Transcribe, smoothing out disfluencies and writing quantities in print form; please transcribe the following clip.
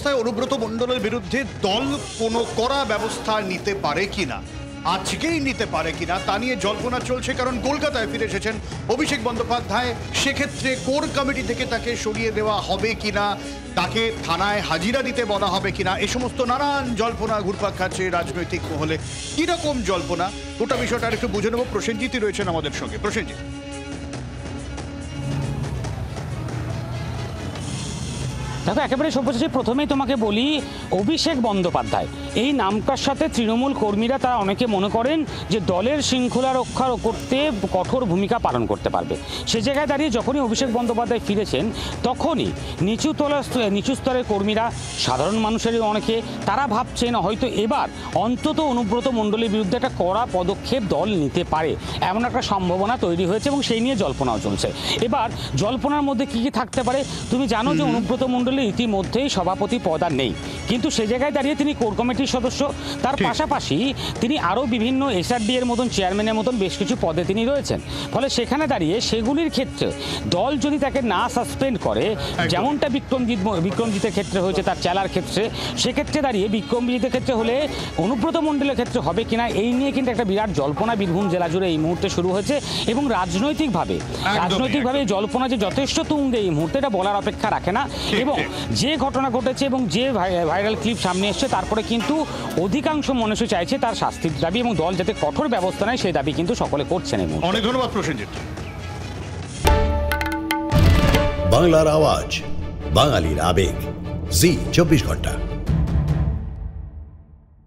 অবস্থায় অনুব্রত মণ্ডলের বিরুদ্ধে দল কোনো কড়া ব্যবস্থা নিতে পারে কিনা, আজকেই নিতে পারে কিনা তা নিয়ে জল্পনা চলছে। কারণ কলকাতায় ফিরে এসেছেন অভিষেক বন্দ্যোপাধ্যায়, সেক্ষেত্রে কোর কমিটি থেকে তাকে সরিয়ে দেওয়া হবে কিনা, তাকে থানায় হাজিরা দিতে বলা হবে কিনা, এ সমস্ত নানান জল্পনা ঘুরপাক খাচ্ছে রাজনৈতিক মহলে। কিরকম জল্পনা, গোটা বিষয়টা একটু বুঝে নেব। প্রসেনজিৎই রয়েছেন আমাদের সঙ্গে। প্রসেনজিৎ, দেখো, একেবারে সর্বশেষে প্রথমেই তোমাকে বলি, অভিষেক বন্দ্যোপাধ্যায় এই নামটার সাথে তৃণমূল কর্মীরা তারা অনেকে মনে করেন যে দলের শৃঙ্খলা রক্ষা করতে কঠোর ভূমিকা পালন করতে পারবে। সে জায়গায় দাঁড়িয়ে যখনই অভিষেক বন্দ্যোপাধ্যায় ফিরেছেন তখনই নিচু স্তরের কর্মীরা, সাধারণ মানুষেরই অনেকে তারা ভাবছেন হয়তো এবার অন্তত অনুব্রত মণ্ডলের বিরুদ্ধে একটা কড়া পদক্ষেপ দল নিতে পারে, এমন একটা সম্ভাবনা তৈরি হয়েছে এবং সেই নিয়ে জল্পনাও চলছে। এবার জল্পনার মধ্যে কি কি থাকতে পারে, তুমি জানো যে অনুব্রত মণ্ডলের ইতিমধ্যেই সভাপতি পদ আর নেই, কিন্তু সে জায়গায় দাঁড়িয়ে তিনি কোর কমিটির সদস্য। তার পাশাপাশি তিনি আরও বিভিন্ন এসআরডি এর মতন, চেয়ারম্যানের মতন বেশ কিছু পদে তিনি রয়েছেন। ফলে সেখানে দাঁড়িয়ে সেগুলির ক্ষেত্রে দল যদি তাকে না সাসপেন্ড করে, যেমনটা বিক্রমজিতের ক্ষেত্রে হয়েছে, তার চেলার ক্ষেত্রে, সেক্ষেত্রে দাঁড়িয়ে বিক্রমজিতের ক্ষেত্রে হলে অনুব্রত মণ্ডলের ক্ষেত্রে হবে কিনা, এই নিয়ে কিন্তু একটা বিরাট জল্পনা বীরভূম জেলা জুড়ে এই মুহূর্তে শুরু হয়েছে। এবং রাজনৈতিকভাবে জল্পনা যে যথেষ্ট তুঙ্গে এই মুহূর্তে, এটা বলার অপেক্ষা রাখে না। এবং যে ঘটনা ঘটেছে এবং যে ভাইরাল ক্লিপ সামনে এসছে, তারপরে কিন্তু অধিকাংশ মানুষই চাইছে তার শাস্তির দাবি এবং দল যাতে কঠোর ব্যবস্থা নেয় সেই দাবি কিন্তু সকলে করছেন। অনেক ধন্যবাদ প্রসেনজিৎ। বাংলার আওয়াজ, বাঙালির আবেগ, জি 24 ঘন্টা।